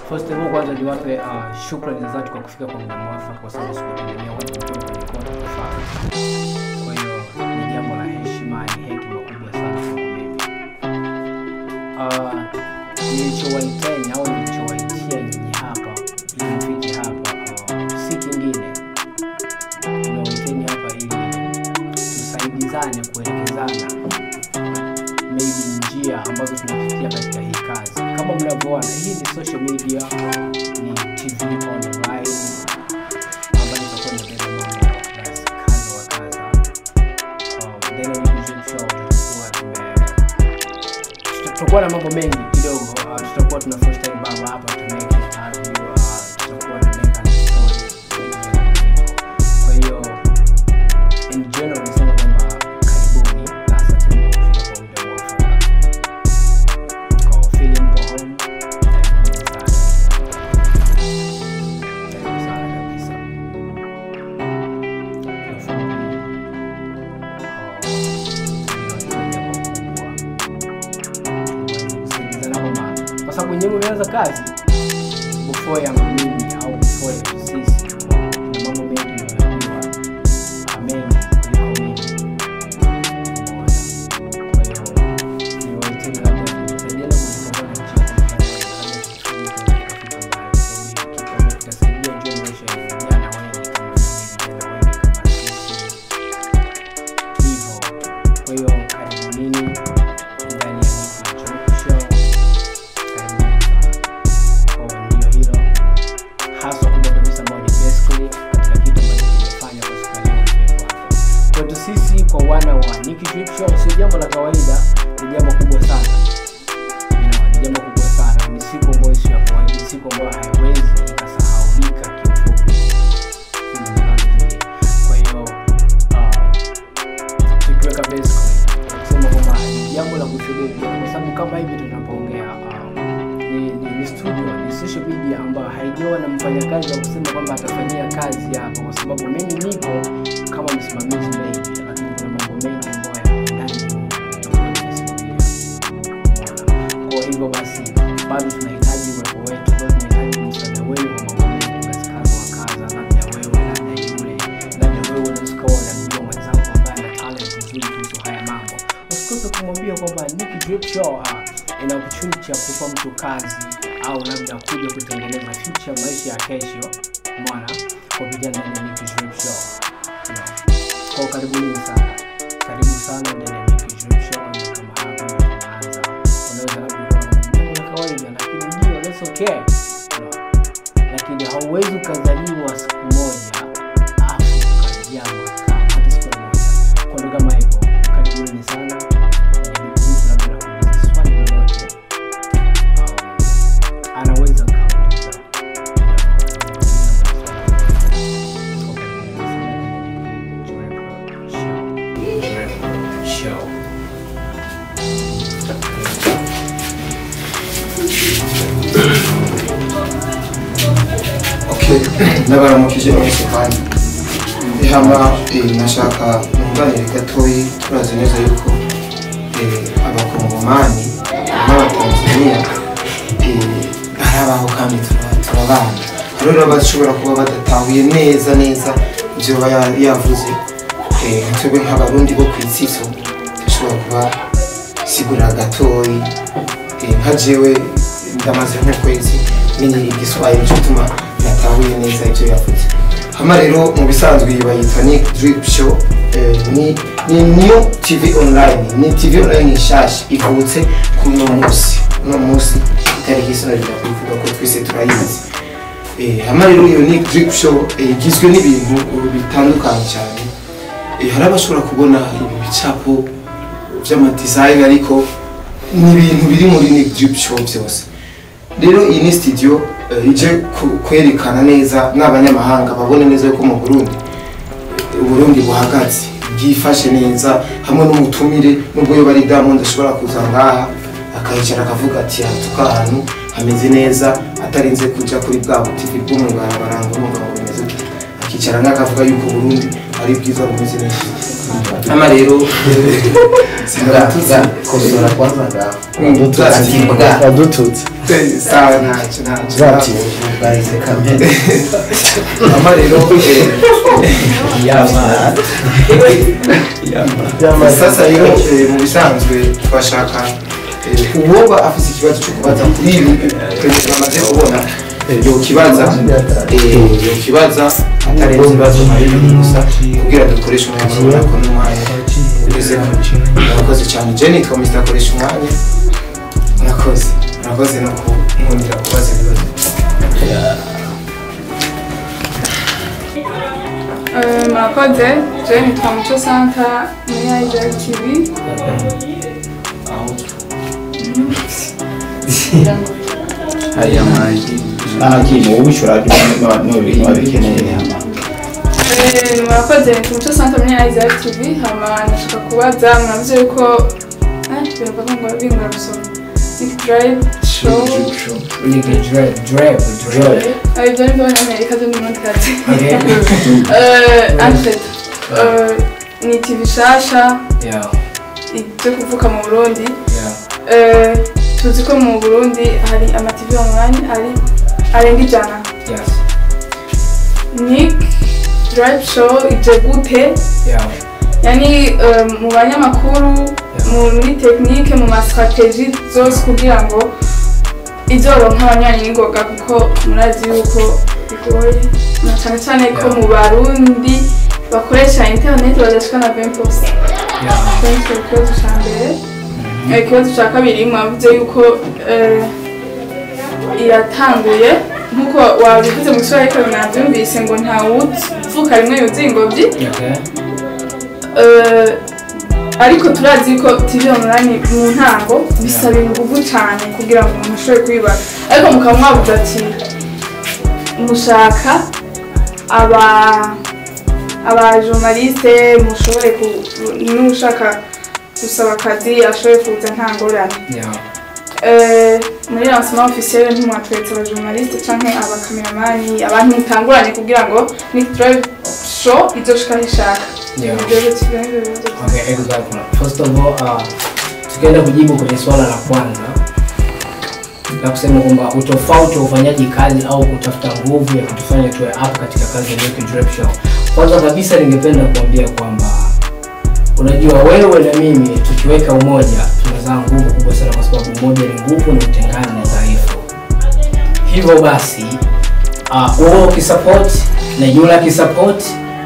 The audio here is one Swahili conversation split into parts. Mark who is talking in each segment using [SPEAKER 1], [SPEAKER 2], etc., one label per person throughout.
[SPEAKER 1] First of all, kwanza niwape shukrani za dhati kwa kufika kwa muda mwafaka, kwa sababu sikutegemea watu kutoka kwenye kona kufanya. Kwa hiyo ni jambo la heshima, ni hekima kubwa sana kwa mimi. Nilichowaiteni au nilichowaitia nyinyi hapa ili mfike hapa si kingine. Nimewaiteni hapa ili tusaidizane, kuelekezana maybe njia ambazo tunapitia katika hii kazi. Kama mnavyoona, hii ni social media, ni TV on the rise, ambayo itakuwa ni bega mambo basi kazi wa kaza. Then we usually show tutakuwa na mambo mengi kidogo. Tutakuwa tuna freestyle baba hapa, to make it happy. Tutakuwa na make a story. Kwa hiyo in general nisema kwamba karibuni na asanteni kwa kufika kwa muda mwafaka. Kwa feeling mpo home, karibu sana kabisa. Kwa sababu wenyewe umeanza kazi before ya mimi au before ya sisi, na mambo mengi yanajua mengi kuliko mimi. Kwa hiyo ni wote labda tutasaidia kuzipambana na chama kwa tutasaidia generation ya vijana wengi kama sisi hivyo. Kwa hiyo karibuni ndani ya Show. Haswa kubwa kabisa ambao ni basically katika kitu ambacho tumefanya kwa siku leo hapo. Kwetu sisi kwa wana wa Nicky Drip Show sio jambo la kawaida, ni jambo kubwa sana. Ni jambo kubwa sana. Ni siku ambayo sio ya kawaida, ni siku ambayo haiwezi ikasahaulika kiufupi. Kwa hiyo tukiweka basically kusema kwamba ni jambo la kusubiri, kwa sababu kama hivi tunapoongea ni studio, ni social media ambayo haijawa na mfanyakazi wa kusema kwamba atafanyia kazi hapa, kwa sababu mimi nipo kama msimamizi maybe, lakini kuna mambo mengi ambayo ndani kwa hivyo basi bado tunahitaji uwepo wetu, bado tunahitaji msaada wenu kwa mambo mengi, basi kazi wa kaza, labda wewe, labda yule, labda wewe unaweza unajua mwenzako ambaye ana talent nzuri kuhusu haya mambo. Usikose kumwambia kwamba Nicky Drip Show ina opportunity ya kupa mtu kazi au labda kuja kutengeneza future maisha ya kesho, umeona, kwa vijana ndani ya Nicky Drip Show. Kwa karibuni sana. Karibu sana ndani ya Nicky Drip Show, na kama hapa tunaanza. Unaweza labda kuona ni kawaida, lakini ndio that's okay. Lakini hauwezi ukazaliwa siku moja afu ukajama hata siku moja. Kwa ndio kama hivyo, karibuni sana. Anaweza kauliza show.
[SPEAKER 2] Okay, nabaramukije n'abasefani. Ihama nashaka nunganire gatoyi, turazi neza yuko abakongomani n'abatanzania harabaho kandi turabana. Rero bashobora kuba badatahuye neza ibyo yavuze. Twebwe nk'abarundi bo kw'itsiso dushobora kuba sigura gatoyi. Nka jewe ndamaze nk'ukwezi menye igiswahili cyatuma natahuye neza ibyo yavuze. Hama rero mu bisanzwe bayitwa Nicky Drip Show, ni new TV online, ni TV online nshasha ivutse ku munsi itariki isonari kuvuga ko twese turayizi. Hama rero iyo Nicky Drip Show igizwe n'ibintu bitandukanye cyane. Hari abashobora kubona ibicapo by'amadesign, ariko ni ibintu biri muri Nicky Drip Show byose. Rero iyi ni studio ije kwerekana neza n'abanyamahanga babone neza yuko mu Burundi buhagaze, bwifashe neza, hamwe n'umutumire nubwo yo bari Diamond ashobora kuza ngaha akayicara akavuga ati atuka ahantu hameze neza, atarinze kuja kuri bwa TV bw'umwe baranga umugabo bimeze, akicara n'akavuga yuko Burundi ari bwiza bumeze neza. ama rero
[SPEAKER 3] sindatutsa kosora kwanza ngaho
[SPEAKER 4] wadututse
[SPEAKER 2] sawa ntacyo
[SPEAKER 4] bati
[SPEAKER 3] barize kamere
[SPEAKER 2] ama rero sasa rero mu bisanzwe twashaka uwoba afise ikibazo cyo kubaza kuri ibi twese bamaze kubona yokibaza atarenze ibibazo bibiri gusa kugira dukoreshe umwanya ko n'umwanya ugeze murakoze cyane Jenny twamista akoresha umwanya murakoze no kunkundira kubaza ibibazo
[SPEAKER 5] murakoze Jenny twamuco Santa muri Isaac TV
[SPEAKER 3] haya maji
[SPEAKER 4] kimu ubishura n'abikeneye
[SPEAKER 5] murakoze twamuco Santa muri Isaac TV hama nashaka kubaza muravuze yuko biravuga ngo bingura gusoma Nick Drive Show ibyo ni byo Amerika byo mu Montreal Alfred ni TV shasha ibyo kuvuka mu Burundi tuzi ko mu Burundi hari ama TV online arenga ijana Nick Drive Show ije gute yani mu banyamakuru muri technique mu ma strategie zose kugira ngo izoronka abanywanyi n'ingoga kuko murazi yuko bigoye na cyane cyane ko mu Barundi bakoresha internet badashika na 20%. Ikibazo cya mbere ikibazo cya kabiri mwavuze yuko iratanguye nkuko wabivuze mu sura y'iko nabyumvise ngo nta wuvuka rimwe yuzi ingobyi ariko turazi ko TV online mu ntango bisaba ingufu cyane kugira ngo umuntu ashobore kuyibaka ariko mukaba mwavuga ati mushaka aba journaliste mushobore n'ushaka gusaba akazi ashobore kuza nta ngorane muri lancement officiel ntimwatweretse aba journaliste canke aba cameraman abantu mutanguranye kugira ngo Nick Drive Show izoshika ishaka.
[SPEAKER 1] Okay, exactly. First of all, tukienda kujibu kwenye swala la kwanza na kusema kwamba utofauti wa ufanyaji kazi au kutafuta nguvu ya kutufanya tuwe hapo katika kazi ya Nick Drive Show. Kwanza kabisa ningependa kuambia kwamba unajua wewe na mimi tukiweka umoja tunazaa nguvu kubwa sana, kwa sababu umoja ni nguvu na utengano ni dhaifu. Hivyo basi wewe ukisupport na yule akisupport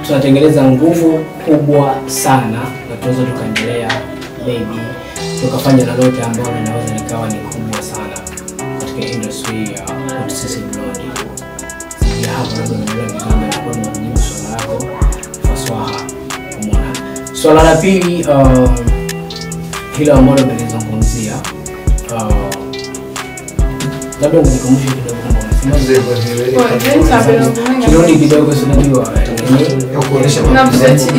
[SPEAKER 1] tunatengeneza nguvu kubwa sana na tunaweza tukaendelea maybe tukafanya lolote ambalo linaweza likawa ni kubwa sana katika industry ya sisi Burundi. Ya hapo ndio ndio kama kwa kujibu swala lako faswaha. Umeona swala la pili hilo ambalo nilizungumzia labda nikukumbushe kidogo Kirudi kidogo sinajua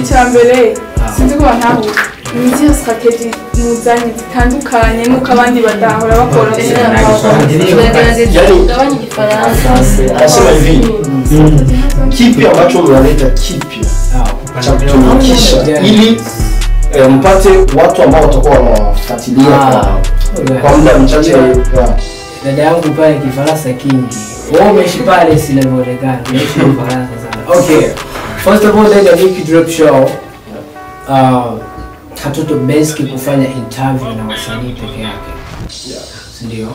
[SPEAKER 5] icyambere sinzi ko bantaho nizi strategy muzanye zitandukanye nuko abandi badahora bakora
[SPEAKER 4] gabanya igifaransa asema hivi kipi ambacho mnaleta kipya cha kutumikisha ili mpate watu ambao watakuwa wanafuatilia kwa muda mchache.
[SPEAKER 1] Dada yangu pale kifaransa kingi. Wewe umeishi pale sinavyoonekana. Umeishi kifaransa sana. Okay. First of all, the Nick Drive Show hatuto basic kufanya interview na wasanii peke yake. Ndio.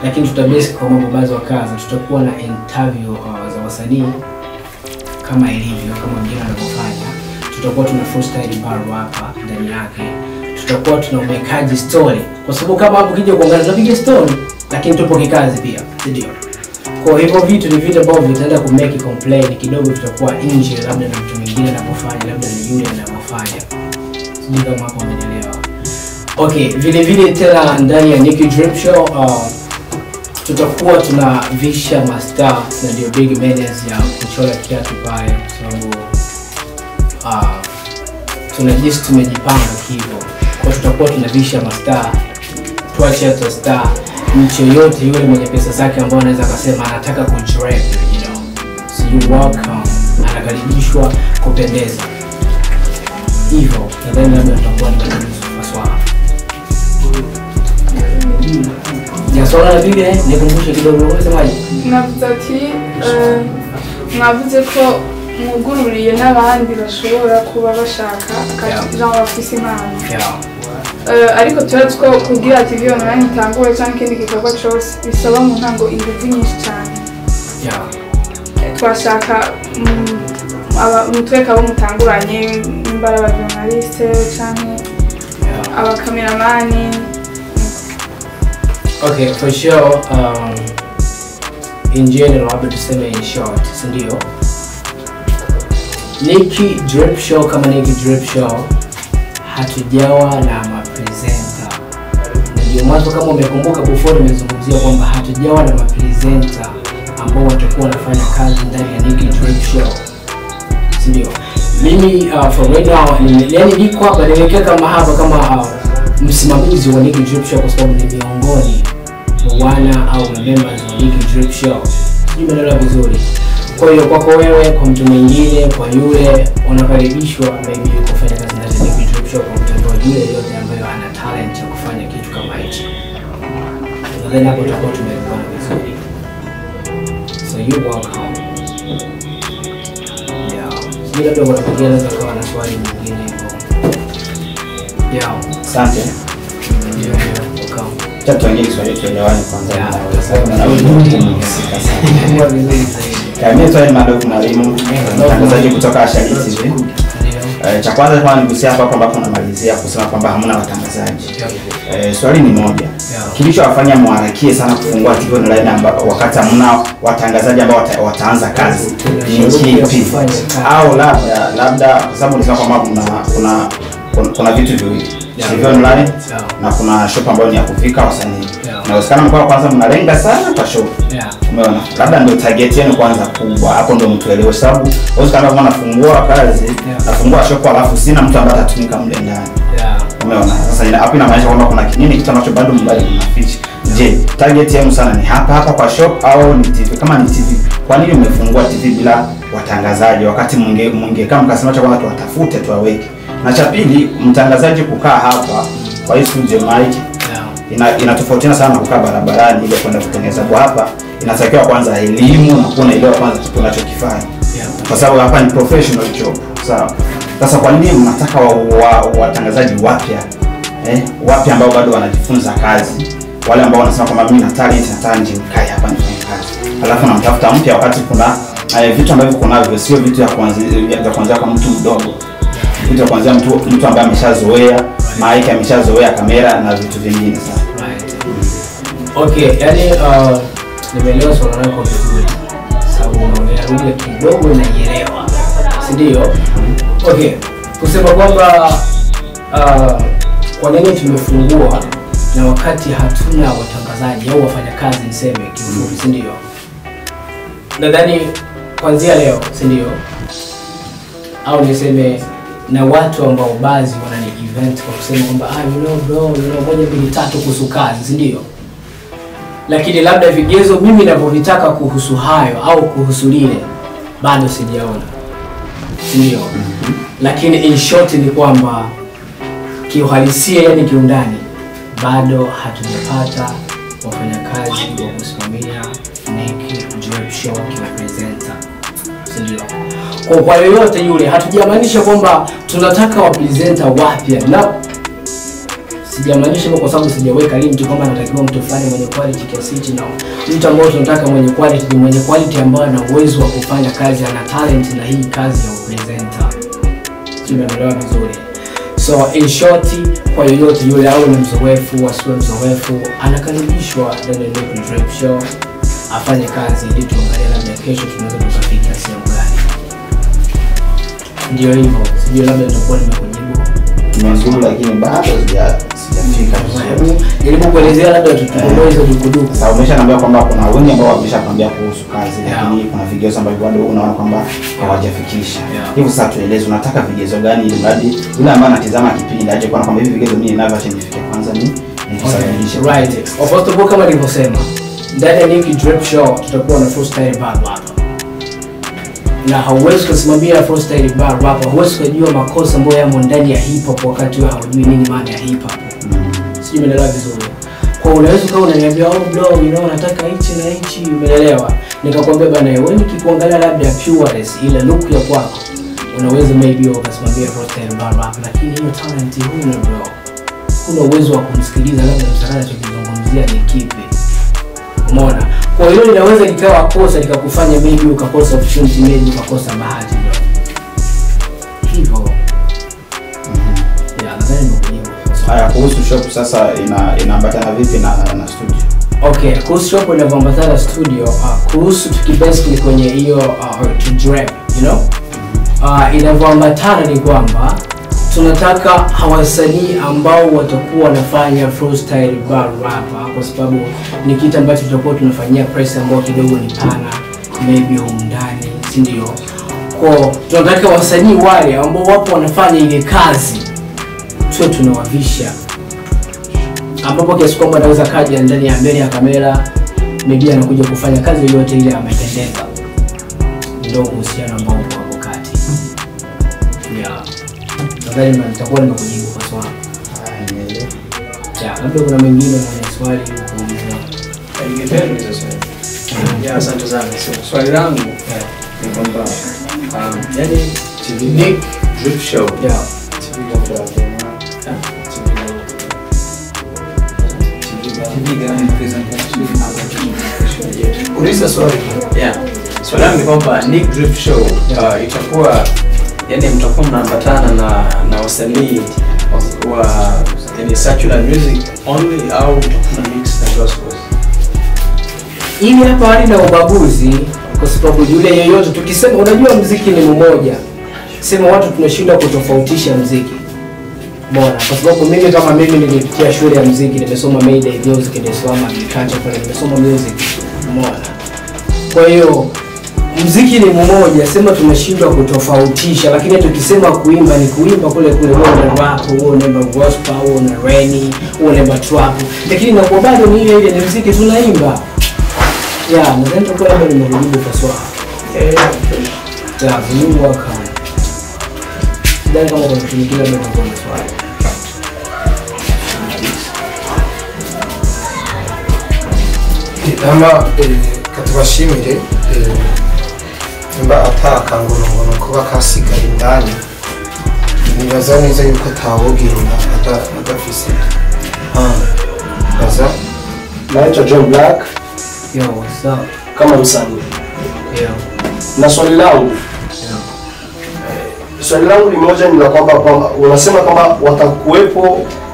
[SPEAKER 1] Lakini tutabasic kwa mambo baadhi wa kazi. Tutakuwa na interview za wasanii kama ilivyo kama wengine wanavyofanya. Tutakuwa tuna freestyle bar hapa ndani yake. Tutakuwa tunaumekaji story kwa sababu kama hapo kija kuangalia tunapiga story lakini tupo kikazi pia, ndio. Kwa hivyo vitu ni vitu ambavyo vitaenda ku make complain kidogo, tutakuwa nje labda na mtu mwingine anapofanya, labda ni yule anapofanya. Sijui kama hapo umeelewa. Okay, vile tena ndani ya Nick Drive Show tutakuwa tunavisha master na ndio big menace ya kuchora kiatu pale kwa sababu tunajisi tumejipanga hivyo. Kwa tutakuwa tunavisha mastaa, tuache hata star mtu yote yule mwenye pesa zake ambao anaweza kusema anataka ku-drive, you know. So you welcome, anakaribishwa kupendeza. hivyo nadhani labda tutakuwa ni maswala ya swala la vile nikumbushe kidogo unasemaje
[SPEAKER 5] navuze ati mwavuze ko mwugururiye n'abandi bashobora kuba bashaka akaja bafise impano ariko turazi ko kugira TV online itangure cyangwa ikindi gikorwa cyose bisaba mu ntango ingufu nyinshi cyane twashaka mutweka bo mutanguranye imbaraga journaliste cyangwa abakameramani.
[SPEAKER 1] Okay, for sure, in general, labda tuseme in short, sindio? Nikki Drip Show kama Nikki Drip Show hatujawa na mapresenter. Ndio mwanzo kama umekumbuka before nimezungumzia kwamba hatujawa na mapresenter ambao watakuwa wanafanya kazi ndani ya Nikki Drip Show. Sindio? Mimi for right now, yani niko hapa nimekaa kama hapa kama msimamizi wa Nikki Drip Show kwa sababu ni miongoni wana au members wa Nikki Drip Show. Sijui umeelewa vizuri. Kwa hiyo kwako wewe, kwa mtu mwingine, kwa yule unakaribishwa maybe kufanya kazi ndani ya Nikki Drip Show kwa mtu yule yote ambaye ana talent ya kufanya kitu kama hicho. Nadhani hapo tutakuwa tumeelewana vizuri. So you welcome. Yeah. Sijui labda watakuja naweza kuwa na swali mwingine hivyo. Yeah.
[SPEAKER 3] Asante. Cha tuangie Kiswahili tuelewane kwanza. Kama swali madogo mwalimu, mtangazaji kutoka Ashali TV. Cha kwanza kwa nigusia hapa kwamba tunamalizia kusema kwamba hamna watangazaji. Swali ni moja. Kilichowafanya muharakie sana kufungua TV online wakati hamna watangazaji ambao wataanza kazi ni kipi? Au labda kwa sababu nisema kwamba kuna vitu viwili. TV online na kuna shop ambayo ni ya kufika wasanii. Na usikana mko kwanza mnalenga sana kwa shop. Umeona? Labda ndio target yenu kwanza kubwa. Hapo ndio mtuelewe sababu usikana kama nafungua kazi, nafungua shop alafu sina mtu ambaye atatumika mle ndani. Umeona? Sasa hapo inamaanisha kwamba kuna nini kitu ambacho bado mbali mnaficha. Je, target yenu sana ni hapa kwa shop au ni TV? Kama ni TV, kwa nini mmefungua TV bila watangazaji wakati kama mkasema cha kwanza tuwatafute tuwaweke? Na cha pili, mtangazaji kukaa hapa kwa hii studio mic inatofautiana sana kukaa barabarani ile kwenda kutengeneza. Kwa hapa inatakiwa kwanza elimu na kuelewa kwanza kitu unachokifanya. Kwa sababu hapa ni professional job. Sawa. Sasa kwa nini mnataka watangazaji wapya? Wapya ambao bado wanajifunza kazi. Wale ambao wanasema kwamba mimi na talent nikae hapa nifanye kazi. Alafu namtafuta mpya wakati kuna vitu ambavyo kunavyo sio vitu ya kuanzia kwa mtu mdogo. Vitu kwanza mtu ambaye ameshazoea mic, ameshazoea kamera na vitu vingine sana.
[SPEAKER 1] Okay, yani nimeelewa swali lako vizuri. Sababu unaongea lugha kidogo naielewa. Si ndio? Okay. Kusema kwamba kwa nini tumefungua na wakati hatuna watangazaji au wafanyakazi niseme kiufupi, si ndio? Nadhani kuanzia leo, si ndio? Au niseme na watu ambao baadhi wanani event kwa kusema kwamba bro, moja mbili tatu kuhusu kazi, si ndio? Lakini labda vigezo mimi ninavyovitaka kuhusu hayo au kuhusu lile bado sijaona, si ndio? Lakini in short ni kwamba kiuhalisia, yani kiundani, bado hatujapata wafanyakazi wa kusimamia Nikki Drip Show kama presenter, si ndio? Kwa yoyote yule, hatujamaanisha kwamba tunataka wapresenter wapya. Na sijamaanisha kwa sababu sijaweka link kwamba natakiwa mtu fulani mwenye quality kiasi hichi, na mtu ambaye tunataka mwenye quality ambaye ana uwezo wa kufanya kazi, ana talent na hii kazi ya presenter. Tumeelewa vizuri. So in short, kwa yoyote yule au ni mzoefu asiwe mzoefu, anakaribishwa ndani ya Nikki Drip Show afanye kazi ili tuangalie labda kesho tunaweza kufikia sehemu gani. Ndio hivyo. Sijui labda nitakuwa nimekujibu.
[SPEAKER 3] Nimezungumza lakini bado sijafika.
[SPEAKER 1] Jaribu kuelezea labda tutuelewe hizo dukuduku.
[SPEAKER 3] Sasa umeshaniambia kwamba kuna wengi ambao wameshakwambia kuhusu kazi, lakini kuna vigezo ambavyo bado unaona kwamba hawajafikisha. Hivyo sasa tueleze unataka vigezo gani ili hadi yule ambaye anatazama kipindi aje kuona kwamba hivi vigezo mimi ninavyo acha nifike kwanza ni kusabilisha.
[SPEAKER 1] Right. First of all, kama nilivyosema, ndani ya Nikki Drip Show tutakuwa na freestyle battle hapa. na hauwezi kusimamia freestyle rap, hauwezi kujua makosa ambayo yamo ndani ya hip hop wakati wewe haujui nini maana ya hip hop. Sijui umeelewa vizuri. Kwa unaweza kama unaniambia oh bro, you know nataka hichi na hichi, umeelewa? Nikakwambia bana wewe nikikuangalia labda purest ile look ya kwako, unaweza maybe ukasimamia freestyle rap, lakini hiyo talent huna bro. Kuna uwezo wa kumsikiliza labda msanii anachozungumzia ni kipi. Umeona? Kwa hiyo linaweza likawa kosa likakufanya maybe ukakosa opportunity, maybe ukakosa bahati bro. Hivyo. Yeah, nadhani nimekujibu.
[SPEAKER 3] Haya, kuhusu shop sasa inaambatana vipi na studio?
[SPEAKER 1] Okay, kuhusu shop inavyoambatana na studio, kuhusu tukibasically kwenye hiyo to rap, you know? Inavyoambatana ni kwamba tunataka hawasanii ambao watakuwa wanafanya freestyle rap kwa sababu ni kitu ambacho tutakuwa tunafanyia press ambao kidogo ni pana, maybe ndani, si ndio? Kwa tunataka wasanii wale ambao wapo wanafanya ile kazi tuwe tunawavisha, ambapo kiasi kwamba anaweza kaja ndani ya mbele ya kamera, maybe anakuja kufanya kazi yoyote ile ametendeka. Ndio uhusiano ambao uko hapo kati. Yeah. Nadhani nitakuwa nimekujibu kwa swali. Yeah, labda kuna mwingine mwenye swali kuuliza.
[SPEAKER 6] Ningependa swali. Yeah, asante sana. Swali langu ni kwamba yani Nick Drip Show.
[SPEAKER 1] Yeah.
[SPEAKER 2] Ulisa swali.
[SPEAKER 6] Yeah. Swali langu ni kwamba Nick Drip Show itakuwa yani mtakuwa mnaambatana na wasanii wa yani secular music only au na mix na gospel?
[SPEAKER 1] Ili hapa halina ubaguzi kwa sababu yule yeyote tukisema unajua muziki ni mmoja. Sema watu tunashinda kutofautisha muziki. Mbona? Kwa sababu mimi kama mimi nilipitia shule ya muziki, nimesoma Mayday Music Dar es Salaam, nikaanza pale nimesoma music. Mbona? Kwa hiyo muziki ni mmoja, sema tunashindwa kutofautisha, lakini tukisema kuimba ni kuimba kule kule, wewe una rap, wewe una gospel, wewe una rainy, wewe una trap, lakini na kwa bado ni ile ni muziki tunaimba. Yeah, nadhani kwa labda nimejibu kwa swali. Yeah, Mungu akao. Sidhani kama kuna kitu kingine labda kwa swali.
[SPEAKER 2] Ama katubashimire mba atakangurongono kuba kasigaye indani, nibaza neza yuko atawogenda adafise baza.
[SPEAKER 4] Naitwa John Black.
[SPEAKER 1] Yo, what's up?
[SPEAKER 4] Kama msanii.
[SPEAKER 1] Yeah.
[SPEAKER 4] Na swali langu ni moja, ni kwamba unasema kwamba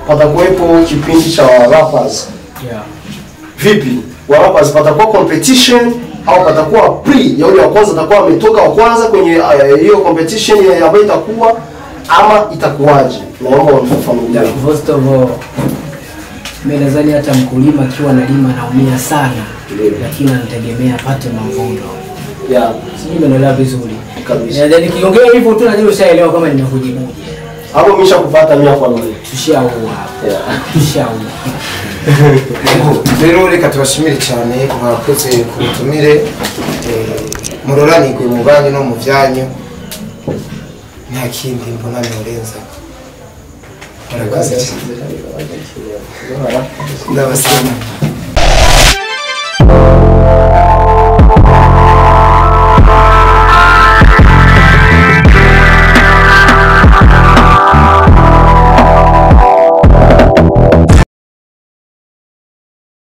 [SPEAKER 4] patakuwepo kipindi cha rappers.
[SPEAKER 1] Yeah.
[SPEAKER 4] Vipi? Wa rappers patakuwa competition au patakuwa pre ya yule wa kwanza atakuwa ametoka wa kwanza kwenye hiyo competition ambayo itakuwa ama itakuwaje? Naomba unifafanulie.
[SPEAKER 1] First of all, mimi nadhani hata mkulima akiwa analima naumia sana, lakini anategemea apate mavuno.
[SPEAKER 4] Yeah,
[SPEAKER 1] sijui umeelewa vizuri
[SPEAKER 4] kabisa.
[SPEAKER 1] Yaani nikiongea hivyo tu najua ushaelewa kama nimekujibu.
[SPEAKER 4] Hapo nimeshakupata 100 kwa 100.
[SPEAKER 1] Tushaua hapo.
[SPEAKER 4] Yeah.
[SPEAKER 1] Tushaua.
[SPEAKER 2] Rero reka tubashimire cyane mwakoze kubutumire, muroranirwe mu banyu no mu byanyu, nta kindi mbona norenza. Murakoze. Ndabasema.